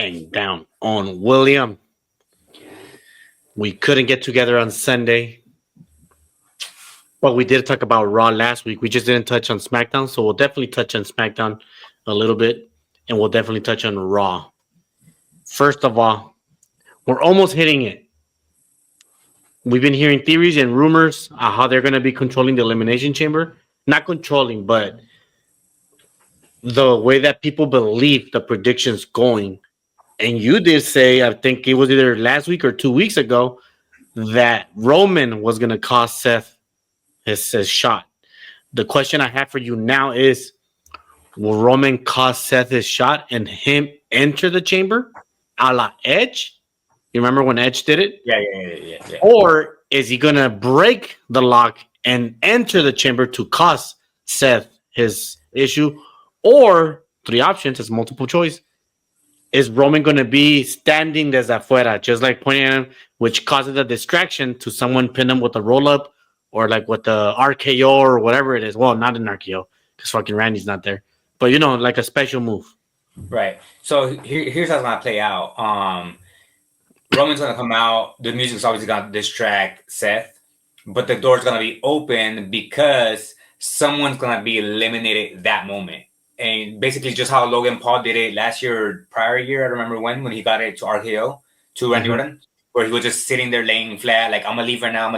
bang down on William. We couldn't get together on Sunday, but we did talk about Raw last week. We just didn't touch on SmackDown, so we'll definitely touch on SmackDown a little bit, and we'll definitely touch on Raw. First of all, we're almost hitting it. We've been hearing theories and rumors how they're going to be controlling the Elimination Chamber. Not controlling, but the way that people believe the predictions going. And you did say, I think it was either last week or 2 weeks ago, that Roman was going to cost Seth his shot. The question I have for you now is, will Roman cost Seth his shot and him enter the chamber a la Edge? You remember when Edge did it? Yeah. Or is he going to break the lock and enter the chamber to cost Seth his issue? Or, three options, it's multiple choice. Is Roman going to be standing desde afuera, just like pointing at him, which causes a distraction to someone pin him with a roll-up or like with the RKO or whatever it is? Well, not an RKO because fucking Randy's not there. But, like a special move. Right. So here's how it's going to play out. Roman's going to come out. The music's obviously going to distract Seth. But the door's going to be open because someone's going to be eliminated that moment. And basically just how Logan Paul did it last year or prior year, I don't remember when he got it to RKO, to Randy Orton, where he was just sitting there laying flat, like, I'm going to leave her now.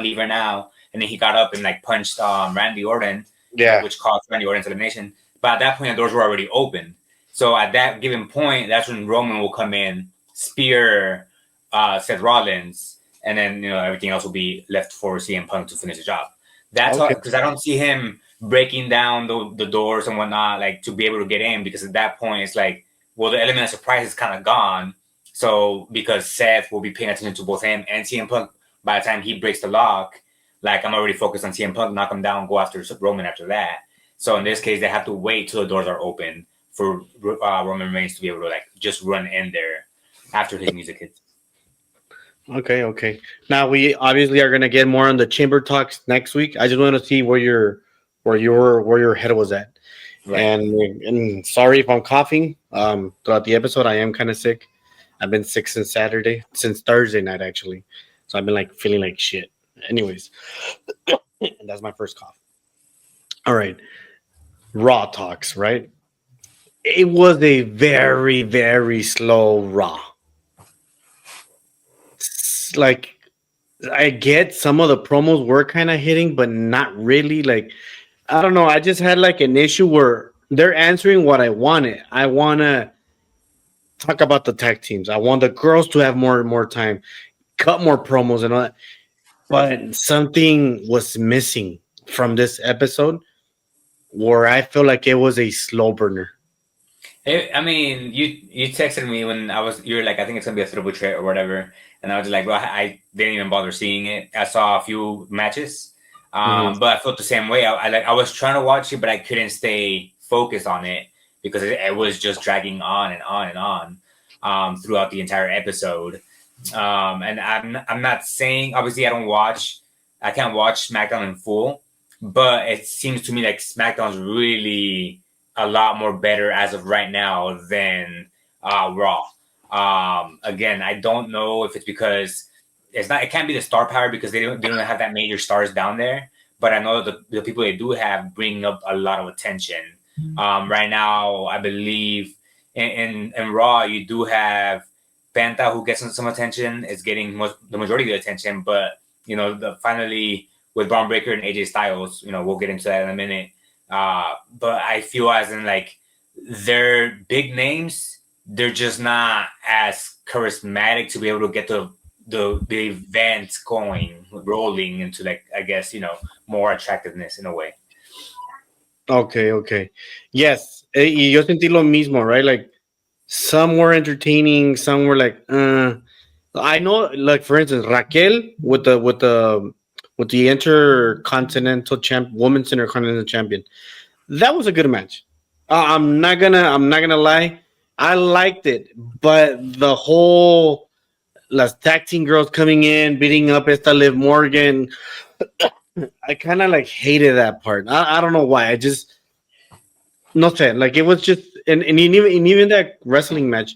And then he got up and, like, punched Randy Orton, which caused Randy Orton's elimination. But at that point, the doors were already open. So at that given point, that's when Roman will come in, spear Seth Rollins, and then, everything else will be left for CM Punk to finish the job. That's all, because I don't see him breaking down the doors and whatnot, like, to be able to get in, because at that point it's like, well, the element of surprise is kind of gone. So because Seth will be paying attention to both him and CM Punk by the time he breaks the lock, like, I'm already focused on CM Punk, knock him down, go after Roman after that. So in this case, they have to wait till the doors are open for Roman Reigns to be able to, like, just run in there after his music hits. Okay. Now we obviously are gonna get more on the chamber talks next week. I just want to see where your head was at. Right. And sorry if I'm coughing. Throughout the episode, I am kind of sick. I've been sick since Thursday night actually. So I've been like feeling like shit. Anyways, that's my first cough. All right, Raw talks. Right. It was a very, very slow Raw. Like, I get some of the promos were kind of hitting, but not really. Like, I don't know. I just had like an issue where they're answering what I wanted. I want to talk about the tag teams. I want the girls to have more time, cut more promos and all that. But something was missing from this episode where I feel like it was a slow burner. I mean, you texted me when you were like, I think it's going to be a triple threat or whatever. And I was like, well, I didn't even bother seeing it. I saw a few matches, but I felt the same way. I was trying to watch it, but I couldn't stay focused on it because it was just dragging on and on and on throughout the entire episode. And I'm not saying, obviously, I can't watch SmackDown in full, but it seems to me like SmackDown's really a lot more better as of right now than Raw. Again, I don't know if it's because it can't be the star power because they don't have that major stars down there. But I know that the people they do have bring up a lot of attention. Right now, I believe in Raw, you do have Penta who gets some attention. Is getting the majority of the attention. But, finally with Braun Breaker and AJ Styles, we'll get into that in a minute. But I feel as in like they're big names, they're just not as charismatic to be able to get the event rolling into like, I guess, more attractiveness in a way. Okay. Yes. Y yo sentí lo mismo, right? Like some were entertaining, some were like, I know, like for instance, Raquel with the Intercontinental Women's Intercontinental Champion. That was a good match. I'm not gonna lie. I liked it, but the whole las tag team girls coming in, beating up esta Liv Morgan, I kind of like hated that part. I don't know why. I just no sé. Like it was just and even that wrestling match,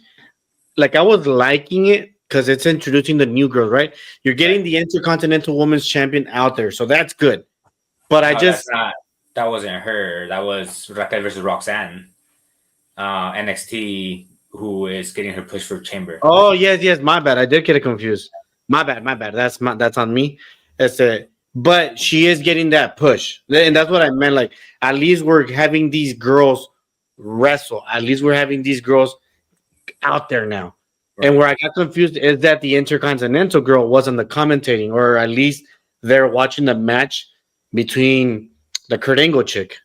like I was liking it because it's introducing the new girls, right? You're getting Right. the Intercontinental Women's Champion out there, so that's good. But I No, that's just not. That wasn't her. That was Raquel versus Roxanne, NXT, who is getting her push for Chamber. oh yes, yes, my bad. I did get it confused. My bad. That's on me. That's it. But she is getting that push, and that's what I meant. Like at least we're having these girls wrestle. At least we're having these girls out there now. And Right. where I got confused is that the Intercontinental girl wasn't the commentating, or at least they're watching the match between the Kurt Angle chick,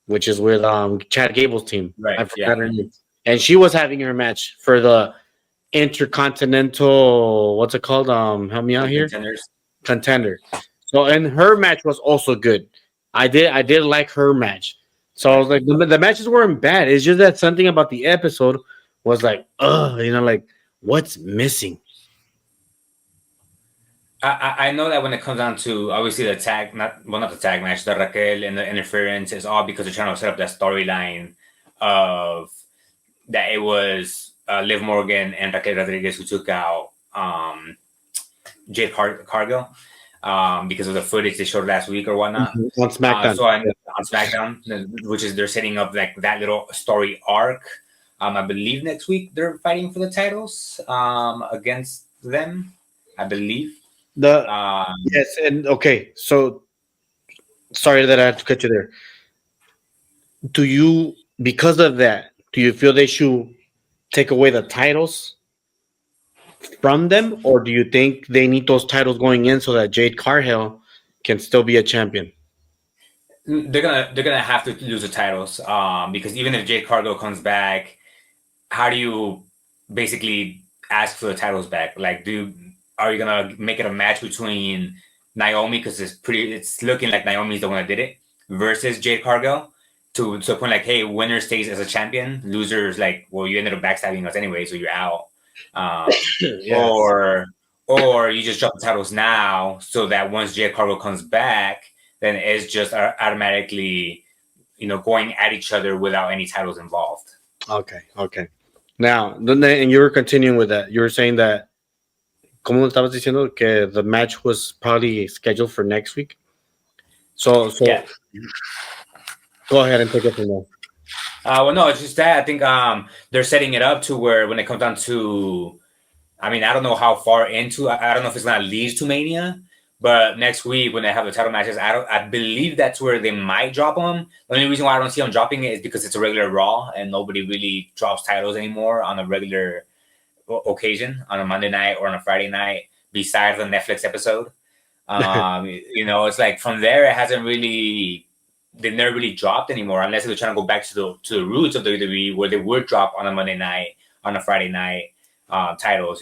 which is with Chad Gable's team. Right. I Yeah. forgot her name. And she was having her match for the Intercontinental, what's it called? Help me out here. Contenders. Contender. So and her match was also good. I did like her match. So I Right. was like the matches weren't bad. It's just that something about the episode was like, like what's missing? I know that when it comes down to obviously the tag, not the tag match, the Raquel and the interference is all because they're trying to set up that storyline of that it was Liv Morgan and Raquel Rodriguez who took out Jade Cargill because of the footage they showed last week or whatnot. On SmackDown. So on SmackDown, which is they're setting up like that little story arc. I believe next week they're fighting for the titles against them. I believe. The Um, yes, and okay, so sorry that I had to cut you there. Do you because of that, do you feel they should take away the titles from them, or do you think they need those titles going in so that Jade Cargill can still be a champion? they're gonna have to lose the titles because even if Jade Cargill comes back, how do you basically ask for the titles back? Like, are you gonna make it a match between Naomi because it's looking like Naomi's the one that did it versus Jade Cargill to a point like, hey, winner stays as a champion, losers like, well, you ended up backstabbing us anyway, so you're out. Um, Yes. or you just drop the titles now so that once Jade Cargill comes back, then it's just automatically going at each other without any titles involved. Okay. Okay. Now, and you were continuing with that. You were saying that, como estabas diciendo, que the match was probably scheduled for next week. So Yeah. go ahead and take it from there. Well, no, it's just that I think they're setting it up to where when it comes down to, I mean, I don't know how far into, I don't know if it's gonna lead to Mania, but next week when they have the title matches, I believe that's where they might drop them. The only reason why I don't see them dropping it is because it's a regular Raw and nobody really drops titles anymore on a regular occasion on a Monday night or on a Friday night besides the Netflix episode. It's like from there it hasn't really, they've never really dropped anymore unless they're trying to go back to the roots of WWE where they would drop on a Monday night, on a Friday night titles.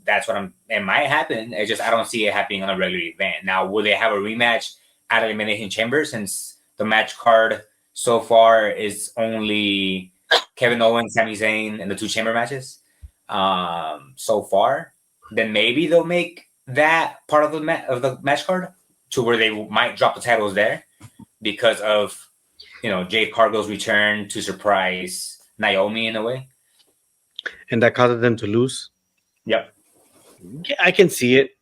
That's what it might happen. It's just I don't see it happening on a regular event. Now, will they have a rematch at Elimination Chamber since the match card so far is only Kevin Owens, Sami Zayn, and the two chamber matches so far? Then maybe they'll make that part of the match card to where they might drop the titles there because of Jade Cargill's return to surprise Naomi in a way. And that causes them to lose. Yep. Yeah, I can see it.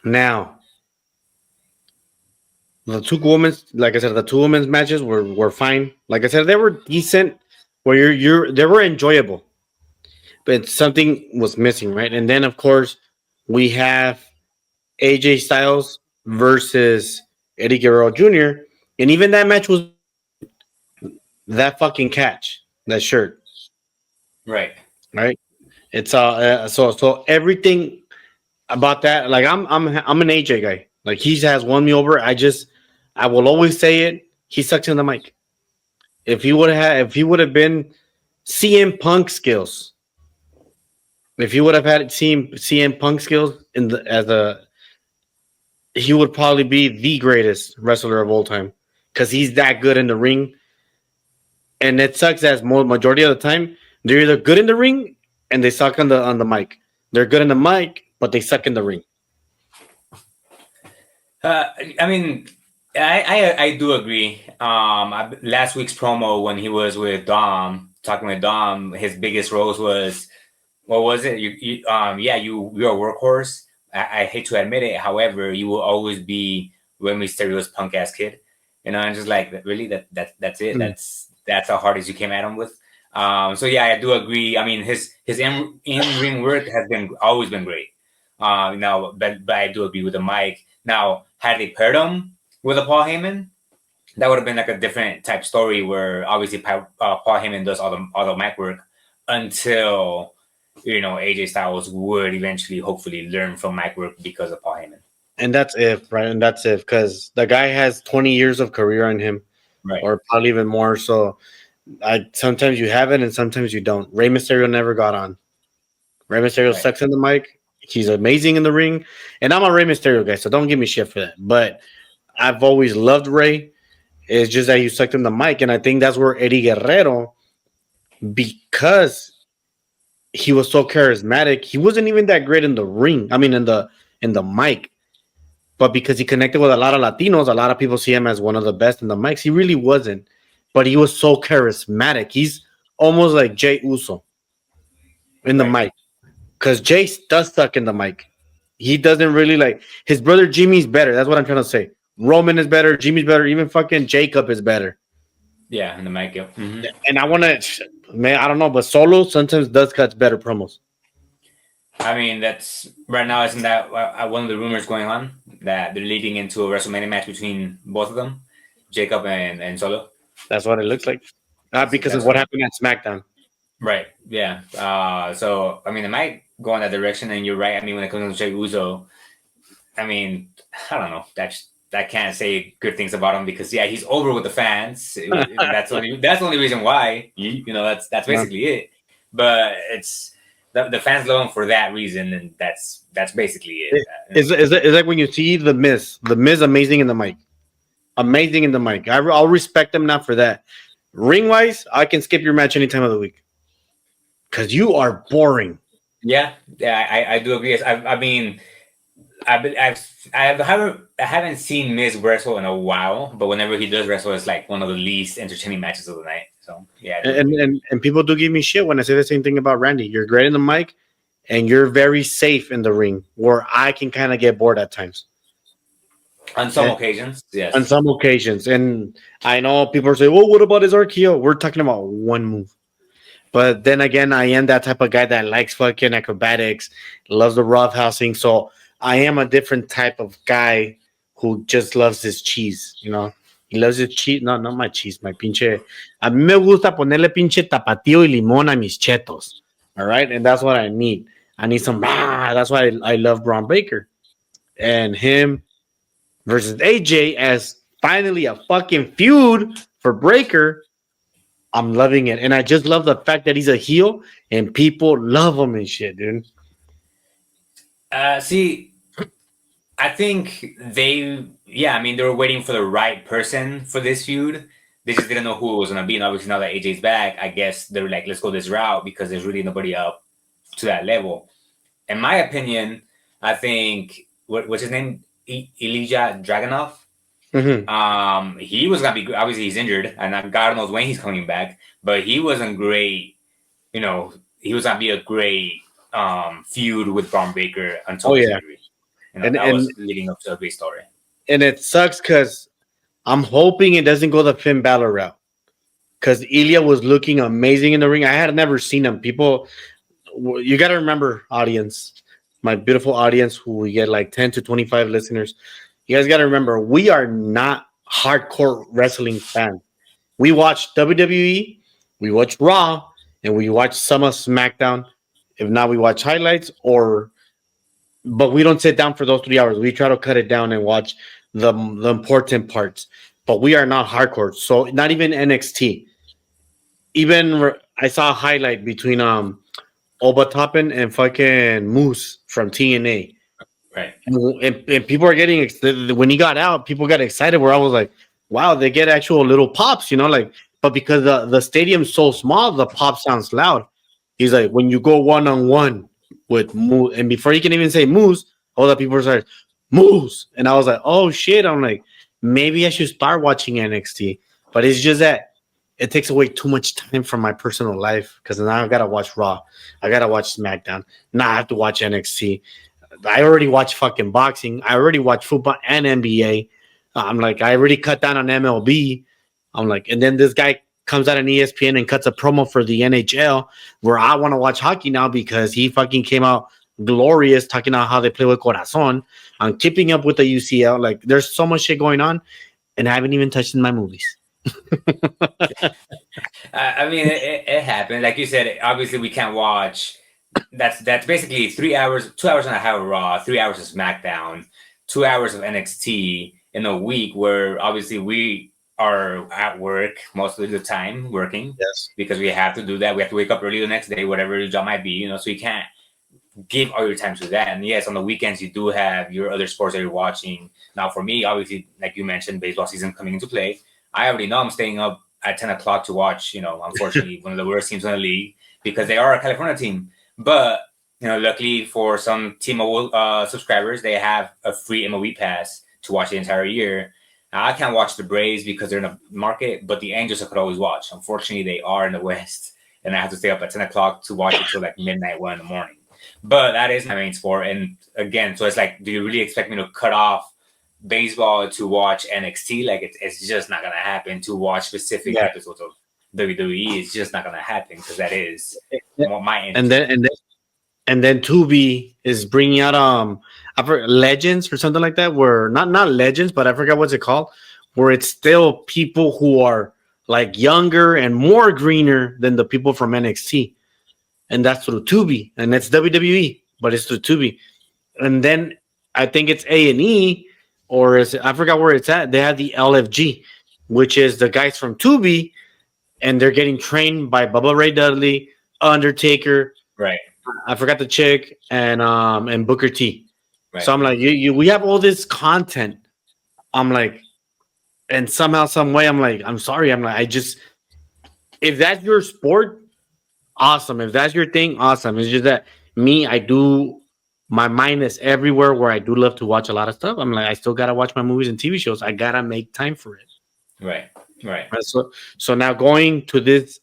Now the two women's, like I said, the two women's matches were fine. Like I said, they were decent. Where they were enjoyable, but something was missing, right? And then of course we have AJ Styles versus Eddie Guerrero Jr. And even that match was that fucking catch, that shirt, Right. right? It's so everything about that. Like I'm an AJ guy. Like he has won me over. I will always say it. He sucks in the mic. If he would have been CM Punk skills, if he would have had CM Punk skills he would probably be the greatest wrestler of all time because he's that good in the ring. And it sucks as majority of the time they're either good in the ring and they suck on the mic. They're good in the mic, but they suck in the ring. I mean, I do agree. Last week's promo when he was with Dom, talking with Dom, his biggest rose was, what was it? Yeah, you're a workhorse. I hate to admit it, however, you will always be Rey Mysterio's punk ass kid. And just like, really, that's it. Mm. That's how hard as you came at him with. So yeah, I do agree. I mean, his in ring work has been always been great. Now, but I do agree with the mic. Now, had they paired him with a Paul Heyman, that would have been like a different type story where obviously Paul Heyman does all the mic work until AJ Styles would eventually, hopefully, learn from mic work because of Paul Heyman. And that's if, right? And that's if, because the guy has 20 years of career on him, Right. or probably even more. So I sometimes you have it and sometimes you don't. Rey Mysterio never got on. Rey Mysterio Right. sucks in the mic. He's amazing in the ring. And I'm a Rey Mysterio guy, so don't give me shit for that. But I've always loved Rey. It's just that you sucked in the mic. And I think that's where Eddie Guerrero, because he was so charismatic, he wasn't even that great in the ring. I mean in the mic. But because he connected with a lot of Latinos, a lot of people see him as one of the best in the mics. He really wasn't. But he was so charismatic. He's almost like Jay Uso in the Right. mic. Because Jay does suck in the mic. He doesn't really like his brother Jimmy's better. That's what I'm trying to say. Roman is better, Jimmy's better, even fucking Jacob is better. Yeah, in the mic. Yeah. Mm-hmm. And I wanna man, I don't know, but Solo sometimes does cut better promos. I mean, that's right now. Isn't that one of the rumors going on that they're leading into a WrestleMania match between both of them, Jacob and Solo? That's what it looks like. Because of That's what what. happened at SmackDown. Right. Yeah. So I mean, it might go in that direction, and you're right. I mean, when it comes to Jey Uso, I mean, I don't know. I can't say good things about him because yeah, he's over with the fans. That's the only reason why. That's Yeah. basically it. But it's the fans love him for that reason, and that's basically it. It's like when you see the Miz amazing in the mic. Amazing in the mic. I'll respect them not for that. Ring wise, I can skip your match any time of the week because you are boring. Yeah, I do agree. I mean, I haven't seen Miz wrestle in a while, but whenever he does wrestle, it's like one of the least entertaining matches of the night. So yeah, I do And, agree. and and people do give me shit when I say the same thing about Randy. You're great in the mic, and you're very safe in the ring, where I can kind of get bored at times. On some And occasions, on yes. some occasions, and I know people are saying, "Well, what about his RKO?" We're talking about one move. But then again, I am that type of guy that likes fucking acrobatics, loves the roughhousing. So I am a different type of guy who just loves his cheese, you know. He loves his cheese. No, not my cheese, my pinche. A mí me gusta ponerle pinche tapatío y limón a mis chetos. All right. And that's what I need. I need some. That's why I love Braun Baker. And him versus AJ as finally a fucking feud for Breaker. I'm loving it, and I just love the fact that he's a heel and people love him and shit, dude. See, I think yeah, I mean, they were waiting for the right person for this feud. They just didn't know who it was gonna be, and obviously now that AJ's back, I guess they're like, let's go this route because there's really nobody up to that level. In my opinion, I think what's his name, Elijah Dragunov. Mm-hmm. He was gonna be obviously he's injured, and God knows when he's coming back. But he wasn't great. He was gonna be a great feud with Braun Baker until Oh his yeah, injury. and That and was leading up to a great story. and it sucks because I'm hoping it doesn't go the Finn Balor route because Ilya was looking amazing in the ring. I had never seen him. People, you got to remember, audience, my beautiful audience, who we get like 10 to 25 listeners. You guys got to remember, we are not hardcore wrestling fans. We watch WWE, we watch Raw, and we watch some of SmackDown. If not, we watch highlights but we don't sit down for those 3 hours. We try to cut it down and watch the important parts. But we are not hardcore. So not even NXT. Even I saw a highlight between Oba Toppin and fucking Moose from TNA. Right. And people are getting when he got out, people got excited. Where I was like, "Wow, they get actual little pops," like. But because the stadium's so small, the pop sounds loud. He's like, when you go one on one with Moose, and before he can even say Moose, all the people start Moose, and I was like, "Oh shit!" I'm like, maybe I should start watching NXT. But it's just that it takes away too much time from my personal life because now I gotta watch Raw, I gotta watch SmackDown, now I have to watch NXT. I already watch fucking boxing. I already watch football and NBA. I'm like, I already cut down on MLB. I'm like, and then this guy comes out on ESPN and cuts a promo for the NHL where I want to watch hockey now because he fucking came out glorious talking about how they play with Corazon. I'm keeping up with the UCL. Like, there's so much shit going on, and I haven't even touched in my movies. I mean, it happened. Like you said, obviously we can't watch. That's basically 3 hours, 2 hours and a half of Raw, 3 hours of SmackDown, 2 hours of NXT in a week where obviously we are at work most of the time working Yes. because we have to do that. We have to wake up early the next day, whatever your job might be, so you can't give all your time to that. And yes, on the weekends you do have your other sports that you're watching. Now for me, obviously, like you mentioned, baseball season coming into play. I already know I'm staying up at 10 o'clock to watch, unfortunately, one of the worst teams in the league because they are a California team. But, luckily for some T-Mobile subscribers, they have a free MLB pass to watch the entire year. Now, I can't watch the Braves because they're in the market, but the Angels I could always watch. Unfortunately, they are in the West, and I have to stay up at 10 o'clock to watch it till like midnight, 1 in the morning. But that is my main sport. And again, so it's like, do you really expect me to cut off baseball to watch NXT? Like, it's just not going to happen. To watch specific episodes of WWE is just not going to happen because that is my interest. And then Tubi is bringing out I forgot, Legends or something like that, where not Legends, but I forgot what's it called, where it's still people who are like younger and more greener than the people from NXT, and that's through Tubi, and it's WWE, but it's through Tubi. And then I think it's A&E, or is it, I forgot where it's at. They have the LFG, which is the guys from Tubi, and they're getting trained by Bubba Ray Dudley, Undertaker, Right. I forgot the chick, and Booker T. Right. So I'm like, we have all this content. I'm like, and somehow, some way, I'm like, I'm sorry. I'm like, if that's your sport, awesome. If that's your thing, awesome. It's just that me, my mind is everywhere where I do love to watch a lot of stuff. I'm like, I still gotta watch my movies and TV shows. I gotta make time for it. Right. So now going to this,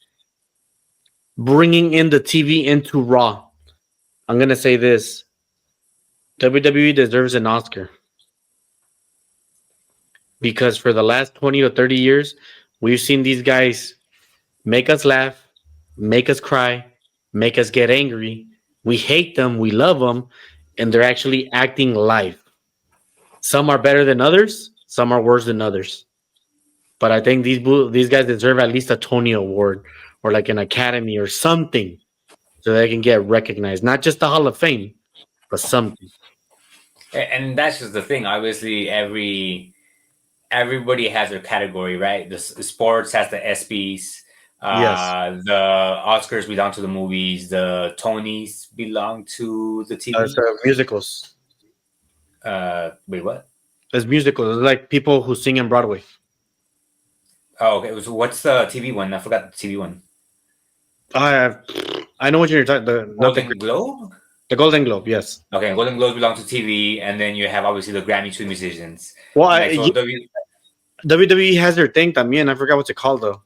bringing in the TV into Raw. I'm gonna say this: WWE deserves an Oscar because for the last 20 to 30 years, we've seen these guys make us laugh, make us cry, make us get angry. We hate them, we love them, and they're actually acting live. Some are better than others, some are worse than others. But I think these guys deserve at least a Tony Award or like an Academy or something so they can get recognized. Not just the Hall of Fame, but something. And that's just the thing. Obviously, everybody has their category, right? The sports has the ESPYs. Yes. The Oscars belong to the movies. The Tonys belong to the TV. Musicals. Wait, what? It's musicals. It's like people who sing in Broadway. Oh, okay. So what's the TV one? I forgot the TV one. I know what you're talking. Golden Globe. The Golden Globe, yes. Okay, Golden Globes belong to TV, and then you have obviously the Grammy to musicians. Well, like, WWE has their thing también. I forgot what's it called though.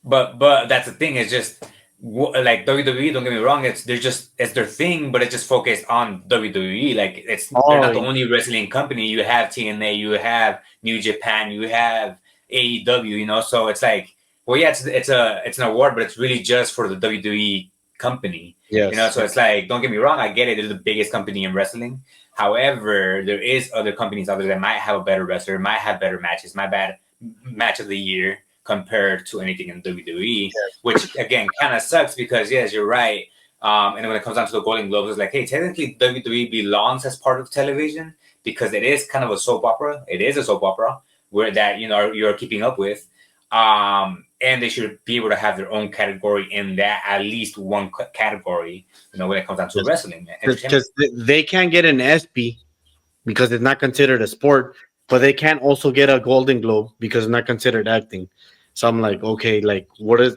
But that's the thing. It's just like WWE. Don't get me wrong. It's their thing, but it's just focused on WWE. Like they're not the only wrestling company. You have TNA, you have New Japan, you have AEW. So it's like, well, yeah, it's an award, but it's really just for the WWE company. Yes. So it's like, don't get me wrong, I get it. They're the biggest company in wrestling. However, there is other companies out there that might have a better wrestler, might have better matches, my bad match of the year compared to anything in WWE, which again kind of sucks because yes, you're right. And when it comes down to the Golden Globes, it's like, hey, technically WWE belongs as part of television because it is kind of a soap opera. It is a soap opera where that you're keeping up with. And they should be able to have their own category in that, at least one category, when it comes down to wrestling. Because they can't get an ESPY because it's not considered a sport, but they can't also get a Golden Globe because it's not considered acting. So I'm like, okay, like what is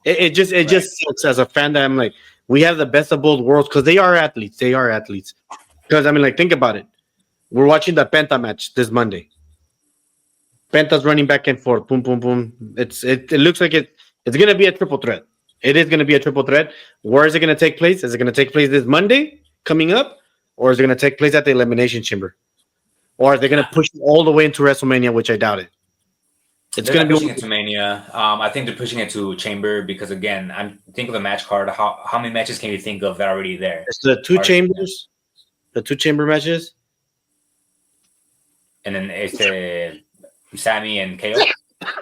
it? It just sucks as a fan that I'm like, we have the best of both worlds because they are athletes. They are athletes. Because I mean, like, think about it. We're watching the Penta match this Monday. Penta's running back and forth. Boom, boom, boom. It looks like it's gonna be a triple threat. It is gonna be a triple threat. Where is it gonna take place? Is it gonna take place this Monday coming up, or is it gonna take place at the Elimination Chamber, or are they gonna push it all the way into WrestleMania, which I doubt it. It's They're gonna not be pushing it to Mania. I think they're pushing it to Chamber because again, I'm think of the match card. How many matches can you think of that are already there? it's the two chamber matches. And then it's the Sammy and KO.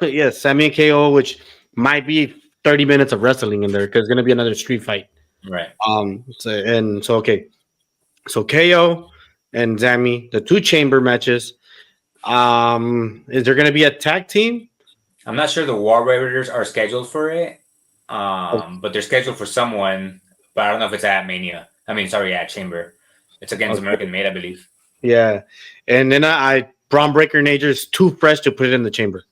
Yes, Sammy and KO, which might be 30 minutes of wrestling in there because it's gonna be another street fight. Right. So okay, so KO and Sammy, the two chamber matches. Is there gonna be a tag team? I'm not sure the War Raiders are scheduled for it, but they're scheduled for someone. But I don't know if it's at Mania. I mean, sorry, at Chamber. It's against American Made, I believe. Yeah, and then I Braun Breaker and AJ is too fresh to put it in the chamber.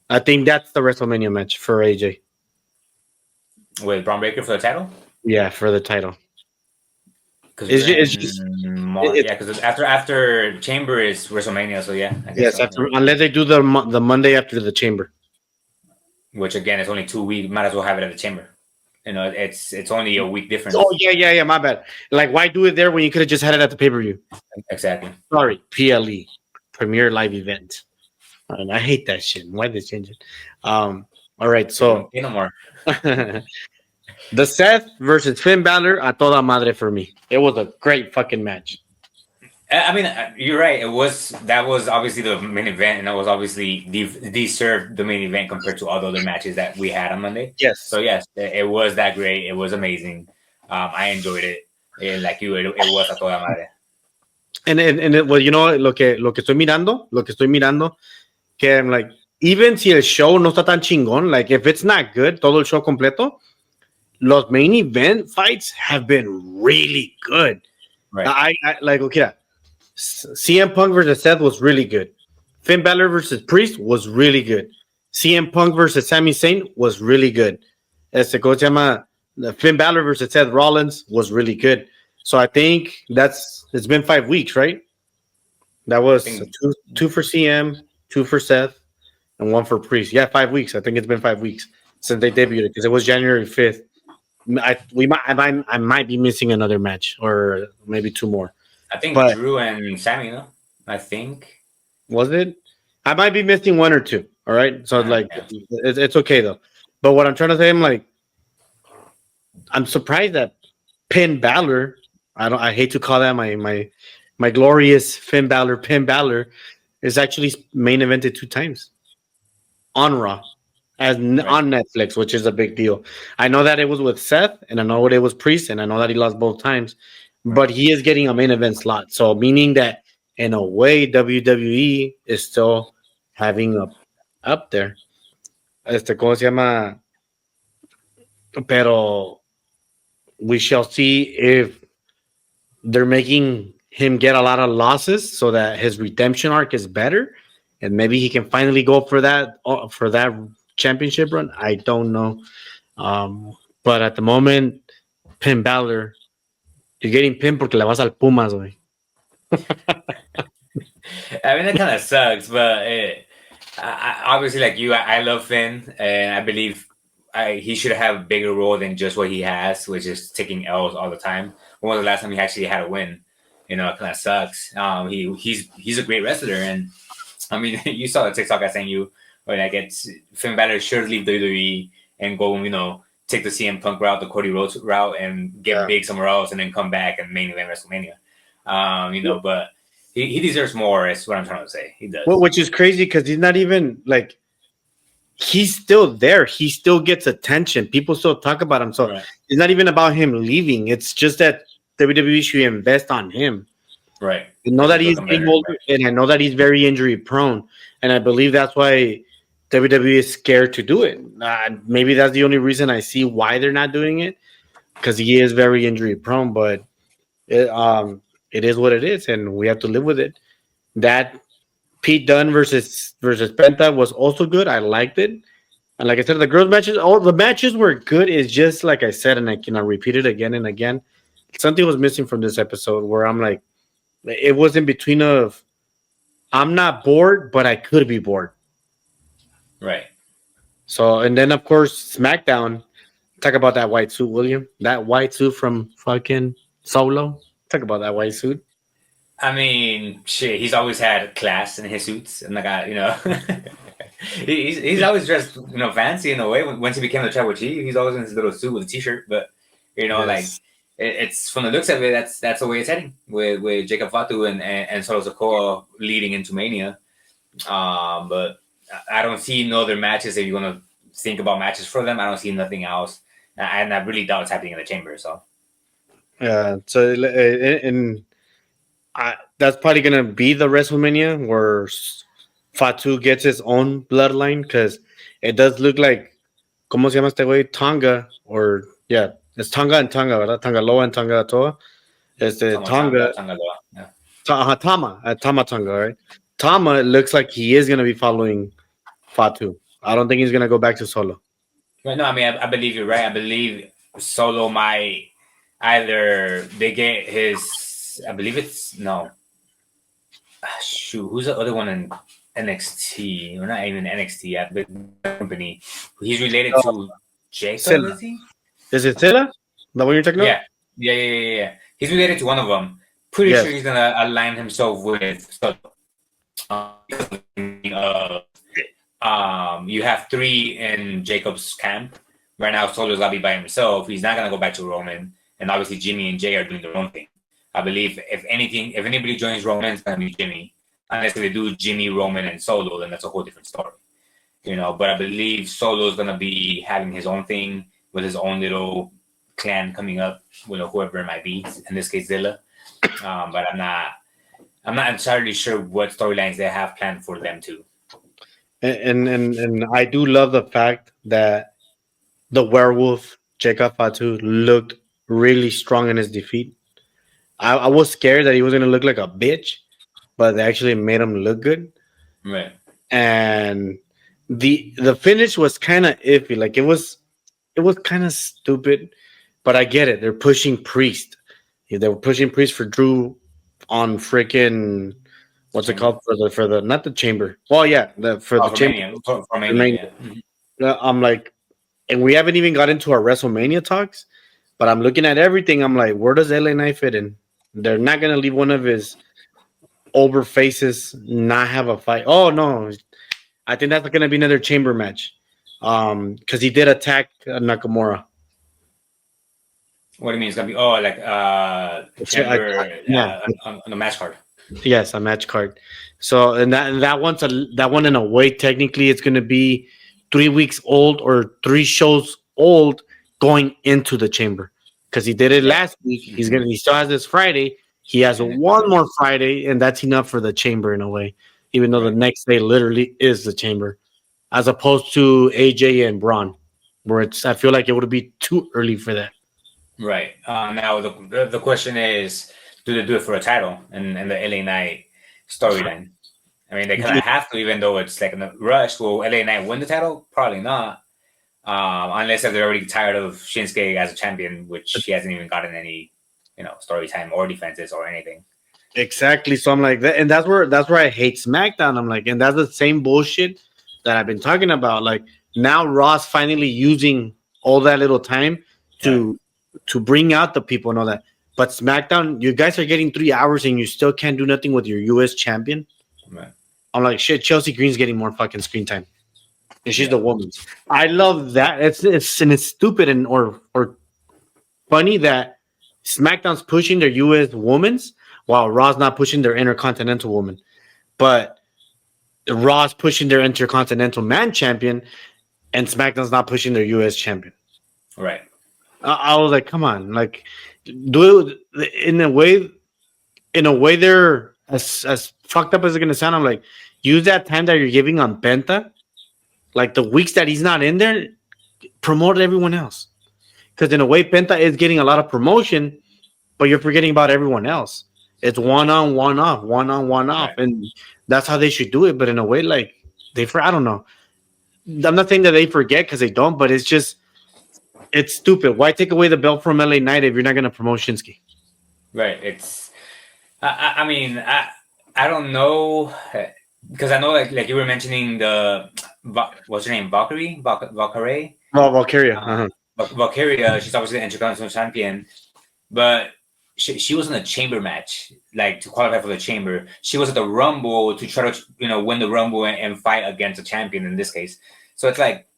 I think that's the WrestleMania match for AJ. With Braun Breaker for the title? Yeah, for the title. Because it's after Chamber is WrestleMania, so yeah. I guess yes, so. unless they do the Monday after the chamber. Which again is only 2 weeks. Might as well have it at the Chamber. You know, it's only a week difference. Oh yeah. My bad. Like, why do it there when you could have just had it at the pay-per-view? Exactly. Sorry, PLE, Premier Live Event. And I hate that shit. Why did they change it? All right, so no more. The Seth versus Finn Balor, a toda madre for me. It was a great fucking match. I mean, you're right. That was obviously the main event, and that was obviously deserved the main event compared to all the other matches that we had on Monday. Yes. So yes, it was that great. It was amazing. I enjoyed it, and like you, it was a toda madre. And well, you know, lo que estoy mirando, que I'm like, even si el show no está tan chingón, like if it's not good, todo el show completo, los main event fights have been really good. Right. I like, okay, CM Punk versus Seth was really good. Finn Balor versus Priest was really good. CM Punk versus Sami Zayn was really good. ¿Cómo se llama? Finn Balor versus Seth Rollins was really good. So I think it's been 5 weeks, right? That was two for CM, 2 for Seth, and 1 for Priest. Yeah, 5 weeks. I think it's been 5 weeks since they debuted because it was January 5th. I might be missing another match or maybe 2 more. I think Drew and Sammy, no? I think. Was it? I might be missing 1 or 2. All right. So it's okay though. But what I'm trying to say, I'm surprised that Finn Balor. I hate to call that my glorious Finn Balor is actually main evented 2 times on Raw on Netflix, which is a big deal. I know that it was with Seth, and I know it was Priest, and I know that he lost both times, but he is getting a main event slot. So meaning that in a way, WWE is still having up there. ¿Cómo se llama? Pero we shall see if they're making him get a lot of losses so that his redemption arc is better, and maybe he can finally go for that championship run. I don't know, but at the moment, Finn Balor, you're getting pinned porque le vas al Pumas, güey. I mean, that kind of sucks, but obviously, like you, I love Finn, and I believe he should have a bigger role than just what he has, which is taking L's all the time. When was the last time he actually had a win? You know, it kind of sucks. He's a great wrestler, and I mean, you saw the TikTok I sent you when I get Finn Balor should leave WWE and go, you know, take the CM Punk route, the Cody Rhodes route, and get big somewhere else, and then come back and main event WrestleMania. You know, but he deserves more. Is what I'm trying to say. He does. Well, which is crazy because he's not even like he's still there. He still gets attention. People still talk about him. So it's not even about him leaving. It's just that WWE should invest on him. Right. I know that he's getting older, and I know that he's very injury prone, and I believe that's why WWE is scared to do it. Maybe that's the only reason I see why they're not doing it, because he is very injury prone. But it is what it is, and we have to live with it. That Pete Dunne versus Penta was also good. I liked it, and like I said, the girls matches, all the matches were good. It's just like I said, and I cannot repeat it again and again. Something was missing from this episode where I'm like, it was in between of I'm not bored, but I could be bored. Right. So, and then of course SmackDown. Talk about that white suit, William. That white suit from fucking Solo. Talk about that white suit. I mean, shit. He's always had class in his suits, and like he's always dressed fancy in a way. Once he became the tribal chief, he's always in his little suit with a t-shirt. But like Yes. it's from the looks of it, that's the way it's heading with Jacob Fatu and Solo Sikoa leading into Mania. But I don't see no other matches. If you're gonna think about matches for them, I don't see nothing else, and I really doubt it's happening in the chamber. So Yeah. So, and that's probably gonna be the WrestleMania where Fatu gets his own bloodline because it does look like ¿Cómo se llama este güey? Tonga or yeah, it's Tonga and Tonga, ¿verdad? Tangaloa and Tonga Toa. Este Tonga, Yeah. Tama Tonga, right? Tama looks like he is gonna be following Fatu. I don't think he's gonna go back to Solo. But no, I mean I believe you're right. I believe Solo might either they get his. I believe it's no. Shoot, who's the other one in NXT? Or not even NXT yet, but company. He's related to Jacob, Silla. is he? Is it Silla? The one you're talking about? Yeah. He's related to one of them. Pretty Yes. sure he's gonna align himself with Solo. You have 3 in Jacob's camp. Right now, Solo's gotta be by himself. He's not gonna go back to Roman. And obviously Jimmy and Jay are doing their own thing. I believe if anybody joins Roman, it's gonna be Jimmy. Unless they do Jimmy, Roman, and Solo, then that's a whole different story. But I believe Solo's gonna be having his own thing with his own little clan coming up, whoever it might be. In this case, Zilla. But I'm not entirely sure what storylines they have planned for them too. And I do love the fact that the werewolf Jacob Fatu looked really strong in his defeat. I was scared that he was gonna look like a bitch, but they actually made him look good. Right. And the finish was kind of iffy. Like it was kind of stupid, but I get it. They're pushing Priest. They were pushing Priest for Drew on freaking what's it called for the not the chamber. Well, yeah, the chamber. For Mania, yeah. I'm like, and we haven't even got into our WrestleMania talks, but I'm looking at everything. I'm like, where does LA Knight fit in? They're not gonna leave one of his over faces not have a fight. Oh no, I think that's gonna be another chamber match. Because he did attack Nakamura. What do you mean it's gonna be? Oh, like chamber on the match card. Yes, a match card. So and that one in a way technically it's gonna be 3 weeks old or 3 shows old going into the chamber. Because he did it last week. He still has this Friday. He has one more Friday, and that's enough for the chamber in a way. Even though the next day literally is the chamber, as opposed to AJ and Braun, where I feel like it would be too early for that. Right. Now the question is, do they do it for a title and the LA Knight storyline? I mean, they kind of have to, even though it's like in a rush. Will LA Knight win the title? Probably not. Unless if they're already tired of Shinsuke as a champion, which he hasn't even gotten any, story time or defenses or anything. Exactly. So I'm like that, and that's where I hate SmackDown. I'm like, and that's the same bullshit that I've been talking about. Like now, Ross finally using all that little time to bring out the people and all that. But SmackDown, you guys are getting 3 hours and you still can't do nothing with your U.S. champion. Right. I'm like, shit. Chelsea Green's getting more fucking screen time. And she's the woman. I love that. It's stupid and or funny that SmackDown's pushing their U.S. women's while Raw's not pushing their Intercontinental woman. But Raw's pushing their Intercontinental man champion, and SmackDown's not pushing their U.S. champion. Right. I was like, come on, like do it in a way. In a way, they're as fucked up as it's gonna sound. I'm like, use that time that you're giving on Penta. Like the weeks that he's not in there, promote everyone else. Because in a way, Penta is getting a lot of promotion, but you're forgetting about everyone else. It's one on, one off, one on, one off. Right. And that's how they should do it. But in a way, like, I don't know. I'm not saying that they forget because they don't, but it's stupid. Why take away the belt from LA Knight if you're not going to promote Shinsuke? Right. It's, I don't know. Because I know, like you were mentioning what's her name? Valkyrie. Valkyria. Uh, Valkyria. She's obviously the Intercontinental Champion, but she was in a chamber match, like to qualify for the chamber. She was at the Rumble to try to win the Rumble and fight against a champion in this case. So it's like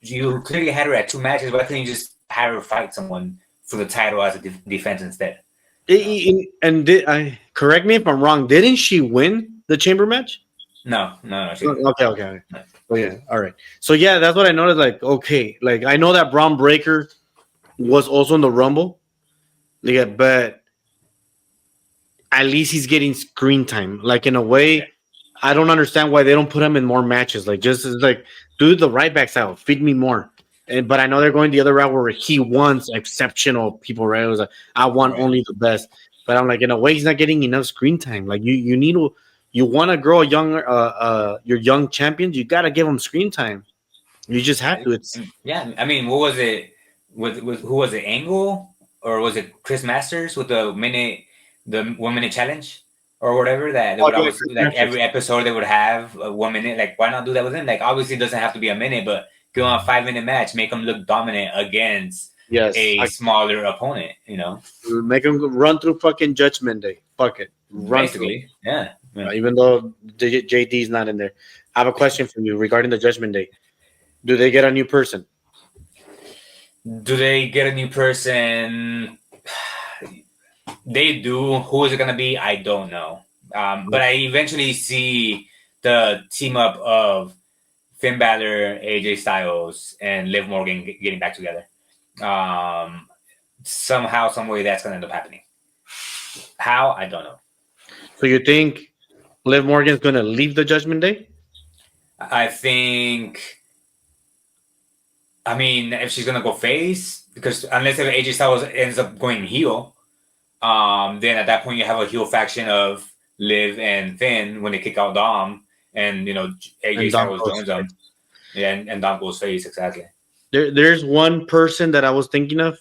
you clearly had her at 2 matches. Why couldn't you just have her fight someone for the title as a defense instead? I correct me if I'm wrong. Didn't she win the chamber match? No. Okay. Oh yeah, all right. So yeah, that's what I noticed. Like, okay, like I know that Braun Breaker was also in the Rumble, yeah, but at least he's getting screen time. Like in a way, I don't understand why they don't put him in more matches. Like just like do the right back style, feed me more. But I know they're going the other route where he wants exceptional people. Right? It was like I want only the best. But I'm like in a way he's not getting enough screen time. Like you need to. You want to grow a young, your young champions. You got to give them screen time. You just have to. It's I mean, what was it? With who was it? Angle or was it Chris Masters with the 1 minute challenge or whatever that they would always like every episode they would have 1 minute. Like why not do that with him? Like obviously it doesn't have to be a minute, but give him a 5-minute match, make him look dominant against a smaller opponent. Make him run through fucking Judgment Day. Fuck it, run basically. Through. Yeah. Even though JD's not in there. I have a question for you regarding the Judgment Day. Do they get a new person? Do they get a new person? They do. Who is it going to be? I don't know. But I eventually see the team up of Finn Balor, AJ Styles, and Liv Morgan getting back together. Somehow, some way that's going to end up happening. How? I don't know. So you think Liv Morgan's going to leave the Judgment Day? I think. I mean, if she's going to go face, because unless if AJ Styles ends up going heel, then at that point you have a heel faction of Liv and Finn when they kick out Dom, and AJ Styles joins them. Yeah, and Dom goes face, exactly. There's one person that I was thinking of,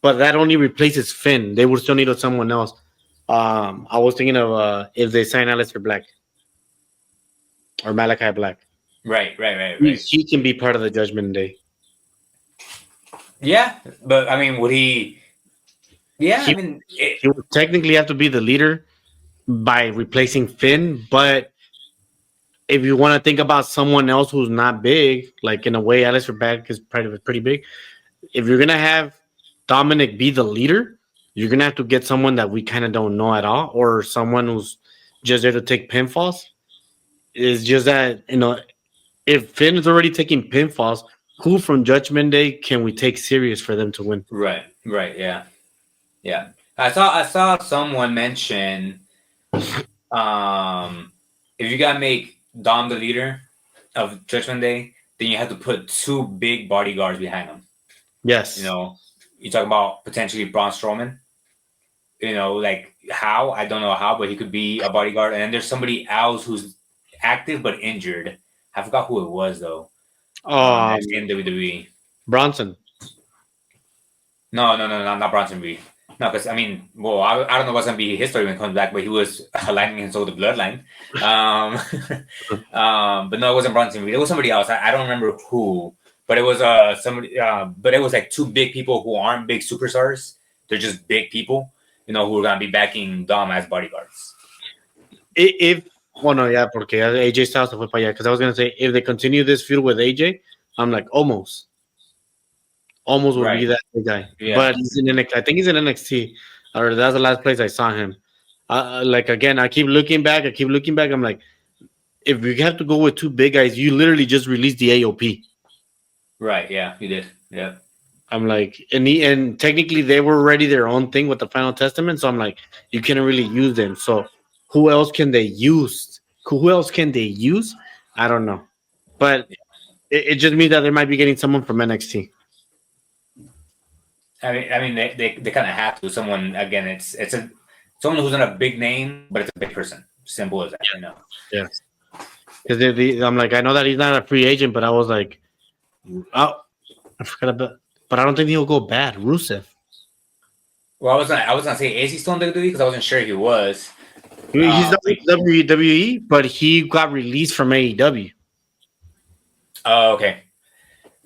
but that only replaces Finn. They would still need someone else. I was thinking of if they sign Aleister Black or Malachi Black. Right. He can be part of the Judgment Day. Yeah, but I mean, would he? Yeah, he would technically have to be the leader by replacing Finn. But if you want to think about someone else who's not big, like in a way, Aleister Black is pretty big. If you're gonna have Dominic be the leader, you're gonna have to get someone that we kind of don't know at all, or someone who's just there to take pinfalls. It's just that if Finn is already taking pinfalls, who from Judgment Day can we take serious for them to win? Right, yeah. I saw someone mention, if you gotta make Dom the leader of Judgment Day, then you have to put 2 big bodyguards behind him. Yes. You talk about potentially Braun Strowman. Like how? I don't know how, but he could be a bodyguard. And then there's somebody else who's active but injured. I forgot who it was though. In WWE. Bronson. No, not Bronson Reed. No, because I don't know what's gonna be his story when it comes back, but he was aligning himself with the bloodline. But no, it wasn't Bronson Reed. It was somebody else. I don't remember who, but it was somebody. But it was like 2 big people who aren't big superstars. They're just big people, who are gonna be backing Dom as bodyguards. Porque AJ Styles se fue para allá. Because I was gonna say if they continue this feud with AJ, I'm like almost would be that guy. Yeah. But he's in NXT. I think he's in NXT, or that's the last place I saw him. Like again, I keep looking back. I'm like, if you have to go with 2 big guys, you literally just released the AOP. Right. Yeah, you did. Yeah. I'm like, and technically they were already their own thing with the Final Testament. So I'm like, you can't really use them. So who else can they use? I don't know. But it just means that they might be getting someone from NXT. I mean, they kind of have to. Someone, again, it's someone who's not a big name, but it's a big person. Simple as that. Yeah. Because I'm like, I know that he's not a free agent, but I was like, I forgot about. But I don't think he'll go bad. Rusev. Well, I was gonna say, is he still in WWE? Because I wasn't sure he was. He's not in WWE, but he got released from AEW. Oh, okay.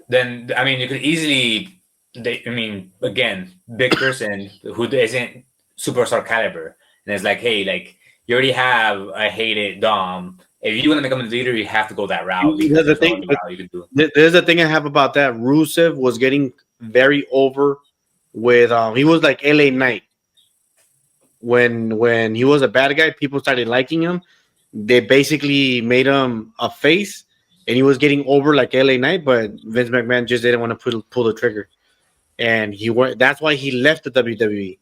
Then I mean, you could easily. Again, big person who isn't superstar caliber, and it's like, hey, like you already have a hated Dom. If you want to become a leader, you have to go that route because There's the there's no thing. other route you can do. There's the thing I have about that. Rusev was getting very over with. He was like LA Knight when he was a bad guy. People started liking him. They basically made him a face, and he was getting over like LA Knight. But Vince McMahon just didn't want to pull the trigger, and that's why he left the WWE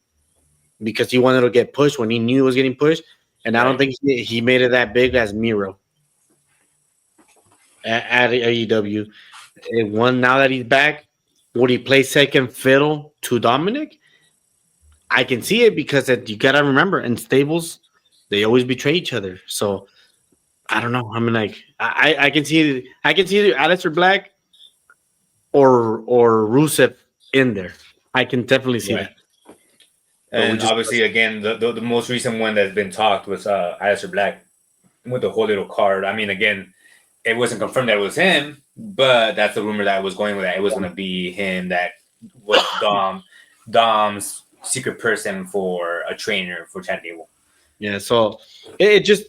because he wanted to get pushed when he knew he was getting pushed. And I don't Right. think he made it that big as Miro at AEW. And one now that he's back, would he play second fiddle to Dominic? I can see it because you gotta remember in stables they always betray each other. So I don't know. I mean, like I can see either Aleister Black or Rusev in there. I can definitely see Right. that. But we And just obviously, again, the most recent one that's been talked was Aleister Black with the whole little card. I mean, again, it wasn't confirmed that it was him, but that's the rumor that was going with that. It was going to be him that was Dom's secret person for a trainer for Chad Gable. yeah. So it just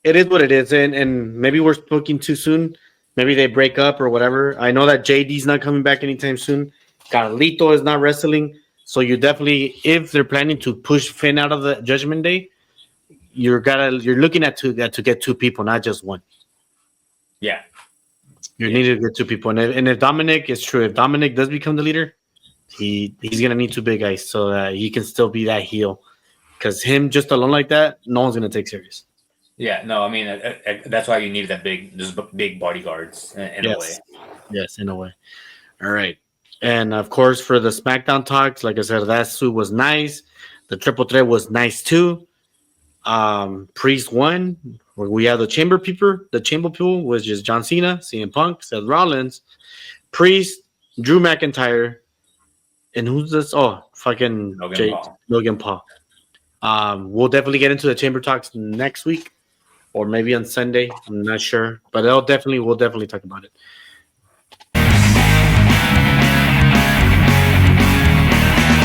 it is what it is, and maybe we're speaking too soon. Maybe they break up or whatever. I know that JD's not coming back anytime soon. Carlito is not wrestling. So you definitely, if they're planning to push Finn out of the Judgment Day, you're looking at to get two people, not just one. Yeah. You need to get two people, and if Dominic is true, if Dominic does become the leader, he's gonna need two big guys so that he can still be that heel. Because him just alone like that, no one's gonna take serious. Yeah, no, I mean that's why you need those big bodyguards in a way. Yes, in a way. All right, and of course for the SmackDown talks, like I said, that suit was nice. The triple threat was nice too. Priest won. We have the chamber people. The chamber people was just John Cena, CM Punk, Seth Rollins, Priest, Drew McIntyre, and who's this? Oh, fucking Logan Paul. We'll definitely get into the chamber talks next week, or maybe on Sunday. I'm not sure, but we'll definitely talk about it.